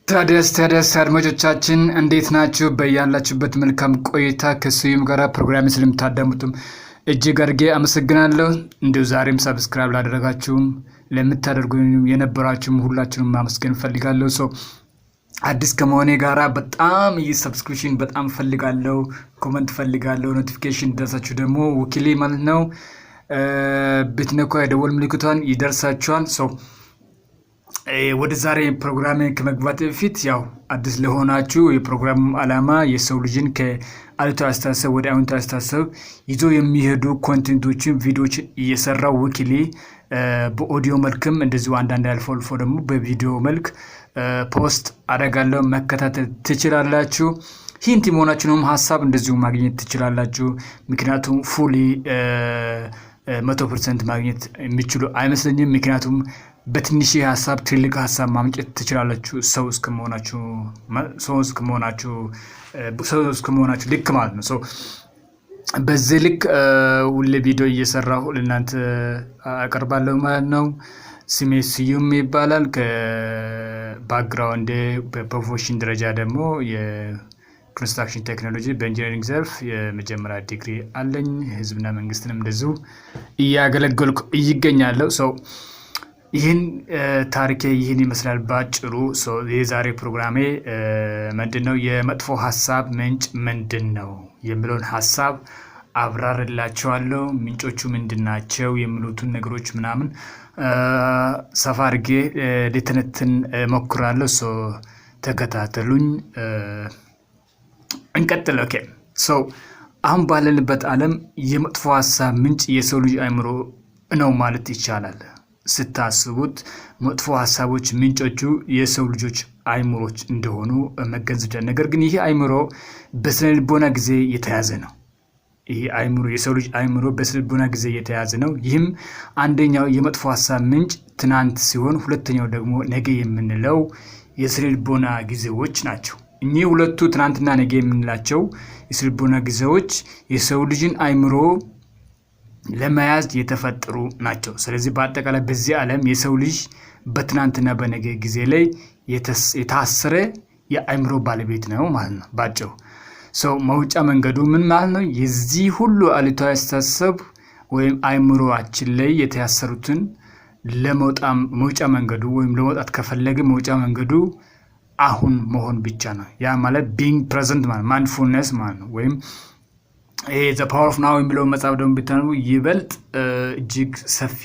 ታዲያስ አድማጮቻችን እንዴት ናችሁ? በያላችሁበት መልካም ቆይታ ከስዩም ጋር ፕሮግራም ስለምታዳምጡም እጅግ አድርጌ አመሰግናለሁ። እንዲሁ ዛሬም ሰብስክራይብ ላደረጋችሁም ለምታደርጉኝ የነበራችሁም ሁላችሁንም ማመስገን ፈልጋለሁ። ሰው አዲስ ከመሆኔ ጋራ በጣም ሰብስክሪፕሽን በጣም ፈልጋለሁ፣ ኮሜንት ፈልጋለሁ፣ ኖቲፊኬሽን ደርሳችሁ ደግሞ ወኪሌ ማለት ነው ብትነኩ የደወል ምልክቷን ይደርሳችኋል። ሰው ወደ ዛሬ ፕሮግራም ከመግባት በፊት ያው አዲስ ለሆናችሁ የፕሮግራሙ ዓላማ የሰው ልጅን ከአሉታዊ አስተሳሰብ ወደ አዎንታዊ አስተሳሰብ ይዞ የሚሄዱ ኮንቴንቶችን ቪዲዮዎችን እየሰራው ወኪሌ በኦዲዮ መልክም እንደዚሁ አንዳንድ አልፎ ደግሞ በቪዲዮ መልክ ፖስት አደርጋለሁ። መከታተል ትችላላችሁ። ሂንት መሆናችሁንም ሀሳብ እንደዚሁ ማግኘት ትችላላችሁ። ምክንያቱም ፉሊ 100% ማግኘት የሚችሉ አይመስለኝም። ምክንያቱም በትንሽ ሀሳብ ትልቅ ሀሳብ ማምጨት ትችላላችሁ። ሰው እስከመሆናችሁ ልክ ማለት ነው። ሰው በዚህ ልክ ሁሌ ቪዲዮ እየሰራሁ ለእናንተ አቀርባለሁ ማለት ነው። ስሜ ስዩም ይባላል። ከባክግራውንድ በፕሮፌሽን ደረጃ ደግሞ የኮንስትራክሽን ቴክኖሎጂ በኢንጂነሪንግ ዘርፍ የመጀመሪያ ዲግሪ አለኝ። ህዝብና መንግስትንም እንደዚሁ እያገለገልኩ ይገኛለሁ። ሰው ይህን ታሪኬ ይህን ይመስላል ባጭሩ። የዛሬ ፕሮግራሜ ምንድነው የመጥፎ ሀሳብ ምንጭ ምንድነው የሚለውን ሀሳብ አብራርላችኋለሁ። ምንጮቹ ምንድናቸው የሚሉትን ነገሮች ምናምን ሰፋ አድርጌ ልተነትን ሞክራለሁ። ተከታተሉኝ፣ እንቀጥል። ኦኬ። አሁን ባለንበት ዓለም የመጥፎ ሀሳብ ምንጭ የሰው ልጅ አእምሮ ነው ማለት ይቻላል። ስታስቡት መጥፎ ሀሳቦች ምንጮቹ የሰው ልጆች አእምሮች እንደሆኑ መገንዘብ። ነገር ግን ይህ አእምሮ በስነ ልቦና ጊዜ የተያዘ ነው። ይህ አእምሮ የሰው ልጅ አእምሮ በስነ ልቦና ጊዜ የተያዘ ነው። ይህም አንደኛው የመጥፎ ሀሳብ ምንጭ ትናንት ሲሆን፣ ሁለተኛው ደግሞ ነገ የምንለው የስነ ልቦና ጊዜዎች ናቸው። እኚህ ሁለቱ ትናንትና ነገ የምንላቸው የስነ ልቦና ጊዜዎች የሰው ልጅን አእምሮ ለመያዝ የተፈጠሩ ናቸው። ስለዚህ በአጠቃላይ በዚህ ዓለም የሰው ልጅ በትናንትና በነገ ጊዜ ላይ የታሰረ የአእምሮ ባለቤት ነው ማለት ነው ባጭሩ። መውጫ መንገዱ ምን ማለት ነው? የዚህ ሁሉ አሉታዊ አስተሳሰብ ወይም አእምሮአችን ላይ የተያሰሩትን መውጫ መንገዱ ወይም ለመውጣት ከፈለገ መውጫ መንገዱ አሁን መሆን ብቻ ነው። ያ ማለት ቢንግ ፕሬዘንት ማለት ማይንድፉልነስ ማለት ነው። ወይም ዘ ፓወር ኦፍ ናው የሚለው መጽሐፍ ደግሞ ብታነቡ ይበልጥ እጅግ ሰፊ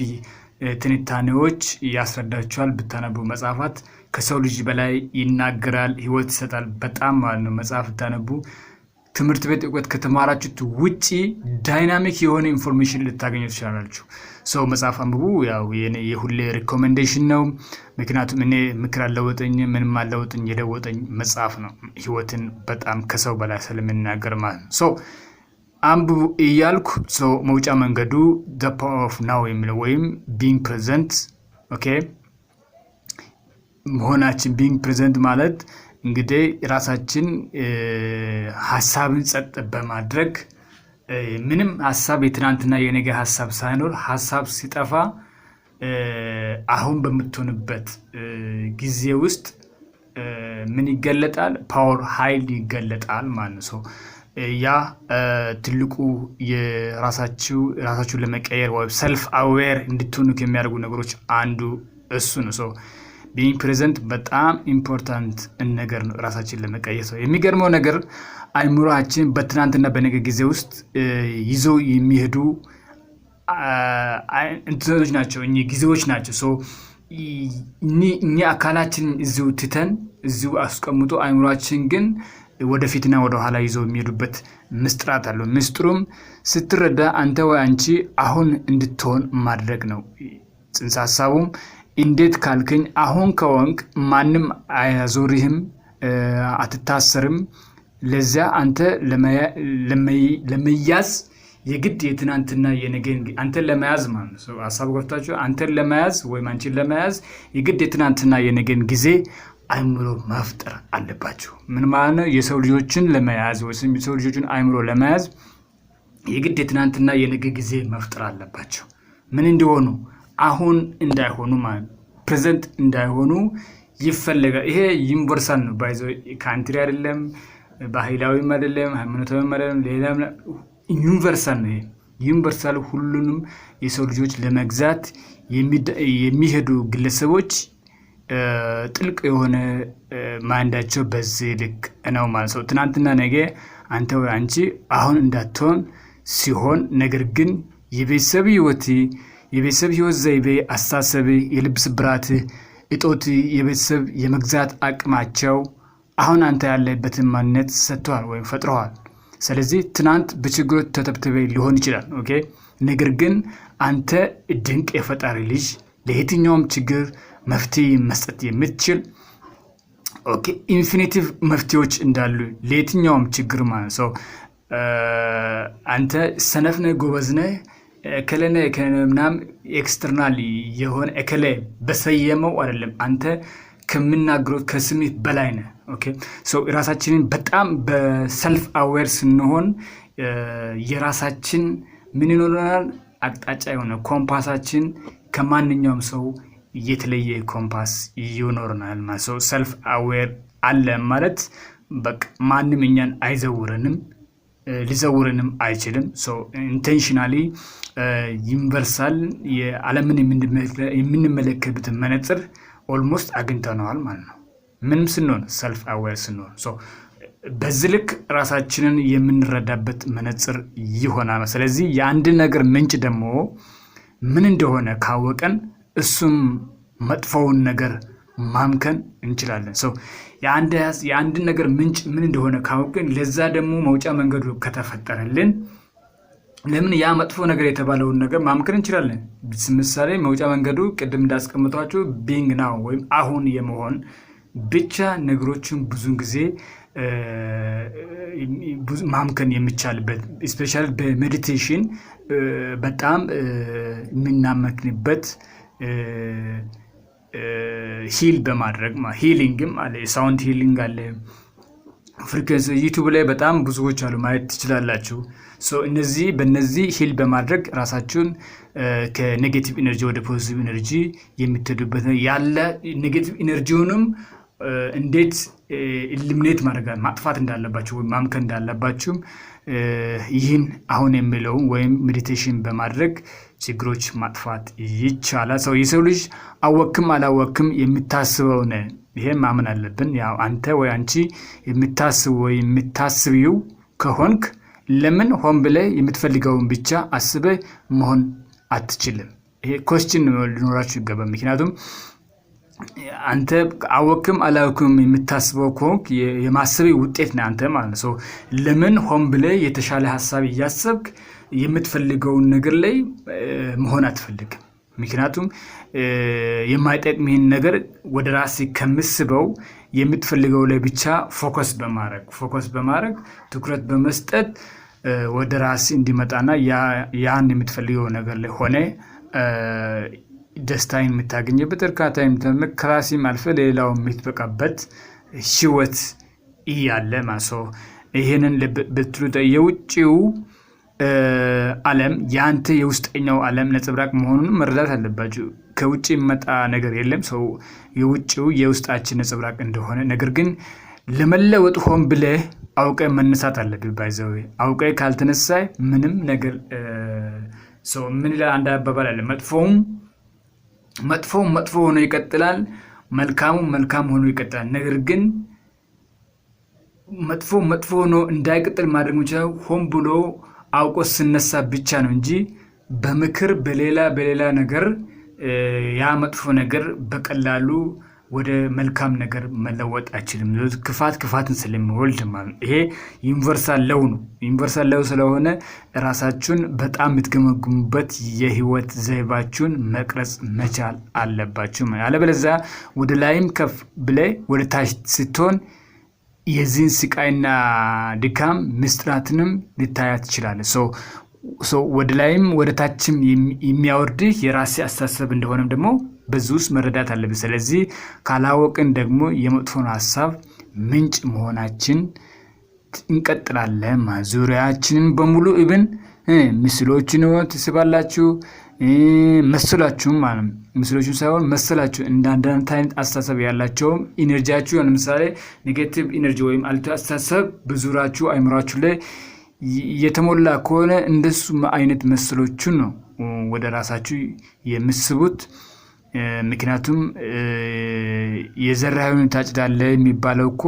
ትንታኔዎች ያስረዳቸዋል። ብታነቡ መጽሐፋት ከሰው ልጅ በላይ ይናገራል፣ ህይወት ይሰጣል በጣም ማለት ነው። መጽሐፍ ብታነቡ ትምህርት ቤት እውቀት ከተማራችሁት ውጪ ዳይናሚክ የሆነ ኢንፎርሜሽን ልታገኙ ትችላላችሁ። መጽሐፍ አንብቡ። ያው የሁሌ ሪኮሜንዴሽን ነው። ምክንያቱም እኔ ምክር አለወጠኝ ምንም አለወጠኝ የለወጠኝ መጽሐፍ ነው። ህይወትን በጣም ከሰው በላይ ስለሚናገር ማለት ነው። አንብቡ እያልኩ መውጫ መንገዱ the power of now የሚለው ወይም being present ኦኬ መሆናችን። being present ማለት እንግዲህ ራሳችን ሀሳብን ጸጥ በማድረግ ምንም ሀሳብ የትናንትና የነገ ሀሳብ ሳይኖር ሀሳብ ሲጠፋ አሁን በምትሆንበት ጊዜ ውስጥ ምን ይገለጣል? ፓወር ኃይል ይገለጣል ማለት ነው። ያ ትልቁ የራሳችሁ ለመቀየር ወይ ሰልፍ አዌር እንድትሆኑ ከሚያደርጉ ነገሮች አንዱ እሱ ነው። ቢንግ ፕሬዘንት በጣም ኢምፖርታንት ነገር ነው ራሳችን ለመቀየር። የሚገርመው ነገር አእምሮአችን በትናንትና በነገ ጊዜ ውስጥ ይዞ የሚሄዱ እንትኖች ናቸው፣ እኚህ ጊዜዎች ናቸው። እኚህ አካላችን እዚሁ ትተን እዚሁ አስቀምጦ አእምሮአችን ግን ወደፊትና ወደ ኋላ ይዘው የሚሄዱበት ምስጥራት አለው። ምስጥሩም ስትረዳ አንተ ወይ አንቺ አሁን እንድትሆን ማድረግ ነው። ጽንሰ ሐሳቡም እንዴት ካልከኝ አሁን ከወንክ ማንም አያዞርህም፣ አትታሰርም። ለዚያ አንተ ለመያዝ የግድ የትናንትና የነገን አንተን ለመያዝ ማለት ነው። ሐሳቡ ገብታችሁ አንተን ለመያዝ ወይም አንቺን ለመያዝ የግድ የትናንትና የነገን ጊዜ አእምሮ መፍጠር አለባችሁ። ምን ማለት ነው? የሰው ልጆችን ለመያዝ ወይም የሰው ልጆችን አእምሮ ለመያዝ የግድ የትናንትና የነገ ጊዜ መፍጠር አለባችሁ። ምን እንደሆኑ አሁን እንዳይሆኑ ማለት ፕሬዘንት እንዳይሆኑ ይፈልጋል። ይሄ ዩኒቨርሳል ነው ባይዞ ካንትሪ አይደለም፣ ባህላዊም አይደለም፣ ሃይማኖታዊም አይደለም፣ ሌላም ዩኒቨርሳል ነው። ይሄ ዩኒቨርሳል ሁሉንም የሰው ልጆች ለመግዛት የሚሄዱ ግለሰቦች ጥልቅ የሆነ ማንዳቸው በዚህ ልክ ነው ማለት ነው። ትናንትና ነገ አንተ ወይ አንቺ አሁን እንዳትሆን ሲሆን ነገር ግን የቤተሰብ ህይወት ዘይቤ፣ አስተሳሰብ፣ የልብ ስብራት እጦት የቤተሰብ የመግዛት አቅማቸው አሁን አንተ ያለበትን ማንነት ሰጥተዋል ወይም ፈጥረዋል። ስለዚህ ትናንት በችግሮች ተተብትበ ሊሆን ይችላል። ኦኬ ነገር ግን አንተ ድንቅ የፈጣሪ ልጅ ለየትኛውም ችግር መፍትሄ መስጠት የምትችል ኦኬ ኢንፊኒቲቭ መፍትሄዎች እንዳሉ ለየትኛውም ችግር ማለት ነው። አንተ ሰነፍ ነህ፣ ጎበዝ ነህ፣ እከለነ ምናምን ኤክስተርናል የሆነ እከለ በሰየመው አይደለም። አንተ ከምናገረው ከስሜት በላይ ነህ። ኦኬ ሶ ራሳችንን በጣም በሰልፍ አዌር ስንሆን የራሳችን ምን ይኖረናል አቅጣጫ የሆነ ኮምፓሳችን ከማንኛውም ሰው የተለየ ኮምፓስ ይኖረናል ማለት ነው። ሰልፍ አዌር አለ ማለት በቃ ማንም እኛን አይዘውረንም፣ ሊዘውረንም አይችልም። ሶ ኢንቴንሽናሊ ዩኒቨርሳል የዓለምን የምንመለከትበትን መነጽር ኦልሞስት አግኝተነዋል ማለት ነው። ምንም ስንሆን ሰልፍ አዌር ስንሆን በዚህ ልክ ራሳችንን የምንረዳበት መነጽር ይሆናል። ስለዚህ የአንድ ነገር ምንጭ ደግሞ ምን እንደሆነ ካወቀን እሱም መጥፎውን ነገር ማምከን እንችላለን። የአንድ ነገር ምንጭ ምን እንደሆነ ካወቅን ለዛ ደግሞ መውጫ መንገዱ ከተፈጠረልን ለምን ያ መጥፎ ነገር የተባለውን ነገር ማምከን እንችላለን። ምሳሌ መውጫ መንገዱ ቅድም እንዳስቀምጧቸው ቢንግ ናው ወይም አሁን የመሆን ብቻ ነገሮችን ብዙን ጊዜ ማምከን የሚቻልበት ስፔሻሊ በሜዲቴሽን በጣም የምናመክንበት ሂል በማድረግ ሂሊንግም አለ፣ ሳውንድ ሂሊንግ አለ። ፍሪኩዌንሲ ዩቲዩብ ላይ በጣም ብዙዎች አሉ ማየት ትችላላችሁ። እነዚህ በእነዚህ ሂል በማድረግ ራሳችሁን ከኔጌቲቭ ኢነርጂ ወደ ፖዚቲቭ ኢነርጂ የምትሄዱበት ያለ ኔጌቲቭ ኢነርጂውንም እንዴት ኢሊሚኔት ማድረግ ማጥፋት እንዳለባችሁ ወይም ማምከን እንዳለባችሁም ይህን አሁን የሚለውን ወይም ሜዲቴሽን በማድረግ ችግሮች ማጥፋት ይቻላል። የሰው ልጅ አወክም አላወክም የምታስበው ነው። ይሄን ማመን አለብን። ያው አንተ ወይ አንቺ የምታስብ ወይ የምታስቢው ከሆንክ ለምን ሆን ብለህ የምትፈልገውን ብቻ አስበህ መሆን አትችልም? ይሄ ኮስችን ሊኖራችሁ ይገባል። ምክንያቱም አንተ አወክም አላወክም የምታስበው ከሆንክ የማሰብ ውጤት ነው አንተ ማለት ነው። ለምን ሆን ብለህ የተሻለ ሐሳብ እያሰብክ የምትፈልገውን ነገር ላይ መሆን አትፈልግም? ምክንያቱም የማይጠቅምህን ነገር ወደ ራስህ ከምስበው የምትፈልገው ላይ ብቻ ፎከስ በማድረግ ትኩረት በመስጠት ወደ ራስህ እንዲመጣና ያን የምትፈልገው ነገር ላይ ሆነ ደስታን የምታገኝበት እርካታ ከራስህም አልፈ ሌላው የምትበቃበት ህይወት እያለ ማሰው ይሄንን ብትሉት የውጭው ዓለም ያንተ የውስጠኛው ዓለም ነጸብራቅ መሆኑን መረዳት አለባችሁ። ከውጭ የሚመጣ ነገር የለም። የውጭው የውስጣችን ነጸብራቅ እንደሆነ ነገር ግን ለመለወጥ ሆን ብለህ አውቀህ መነሳት አለብህ። ባይዘው አውቀህ ካልተነሳህ ምንም ነገር ምን ይላል አንድ አባባል አለ፣ መጥፎ ሆኖ ይቀጥላል፣ መልካም ሆኖ ይቀጥላል። ነገር ግን መጥፎ ሆኖ እንዳይቀጥል ማድረግ የሚችለው ሆን ብሎ አውቆ ስነሳ ብቻ ነው እንጂ በምክር በሌላ ነገር ያ መጥፎ ነገር በቀላሉ ወደ መልካም ነገር መለወጥ አይችልም። ክፋትን ስለሚወልድ ማለት ይሄ ዩኒቨርሳል ለው ነው። ዩኒቨርሳል ለው ስለሆነ ራሳችሁን በጣም የምትገመግሙበት የህይወት ዘይቤያችሁን መቅረጽ መቻል አለባችሁ። አለበለዚያ ወደ ላይም ከፍ ብለህ ወደ ታች ስትሆን የዚህን ስቃይና ድካም ምስጢራትንም ልታያት ትችላለህ። ወደ ላይም ወደ ታችም የሚያወርድህ የራሴ አስተሳሰብ እንደሆነም ደግሞ በዚህ ውስጥ መረዳት አለብን። ስለዚህ ካላወቅን ደግሞ የመጥፎን ሀሳብ ምንጭ መሆናችን እንቀጥላለን። ዙሪያችንን በሙሉ ምስሎችን ትስባላችሁ፣ መስላችሁም ማለት መስላችሁ ሳይሆን መስላችሁ እንዳንዳንድ አይነት አስተሳሰብ ያላቸውም ኢነርጂያችሁ ለምሳሌ ኔጌቲቭ ኢነርጂ ወይም አሉታዊ አስተሳሰብ በዙሪያችሁ አይምሯችሁ ላይ የተሞላ ከሆነ እንደሱ አይነት መስሎችን ነው ወደ ራሳችሁ የምስቡት። ምክንያቱም የዘራኸውን ታጭዳለህ የሚባለው እኮ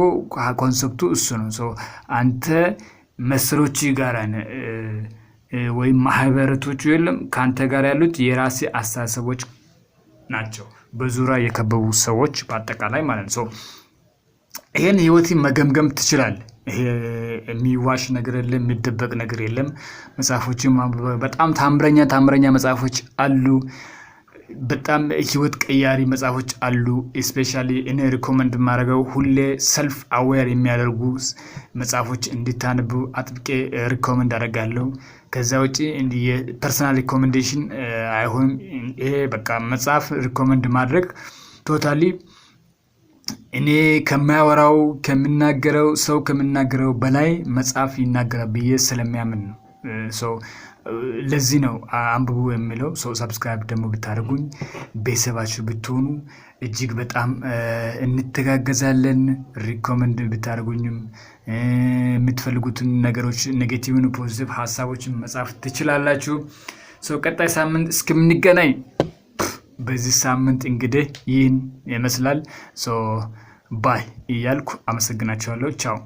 ኮንሰፕቱ እሱ ነው። አንተ መስሎች ጋር ወይም ማህበረቶቹ የለም ካንተ ጋር ያሉት የራሴ አስተሳሰቦች ናቸው፣ በዙሪያ የከበቡ ሰዎች በአጠቃላይ ማለት ነው። ይሄን ህይወትን መገምገም ትችላለህ። ይሄ የሚዋሽ ነገር የለም፣ የሚደበቅ ነገር የለም። መጽሐፎችም በጣም ታምረኛ መጽሐፎች አሉ። በጣም ህይወት ቀያሪ መጽሐፎች አሉ። ስፔሻሊ እኔ ሪኮመንድ ማድረገው ሁሌ ሰልፍ አዌር የሚያደርጉ መጽሐፎች እንድታነቡ አጥብቄ ሪኮመንድ አደርጋለሁ። ከዛ ውጪ የፐርሰናል ሪኮመንዴሽን አይሆንም። ይሄ በቃ መጽሐፍ ሪኮመንድ ማድረግ ቶታሊ እኔ ከማያወራው ከምናገረው ሰው ከምናገረው በላይ መጽሐፍ ይናገራል ብዬ ስለሚያምን ነው። ለዚህ ነው አንብቡ የሚለው። ሰብስክራይብ ደግሞ ብታደርጉኝ ቤተሰባችሁ ብትሆኑ እጅግ በጣም እንተጋገዛለን። ሪኮመንድ ብታደርጉኝም የምትፈልጉትን ነገሮች ኔጌቲቭን ፖዚቲቭ ሀሳቦችን መጻፍ ትችላላችሁ። ቀጣይ ሳምንት እስከምንገናኝ በዚህ ሳምንት እንግዲህ ይህን ይመስላል። ባይ እያልኩ አመሰግናችኋለሁ። ቻው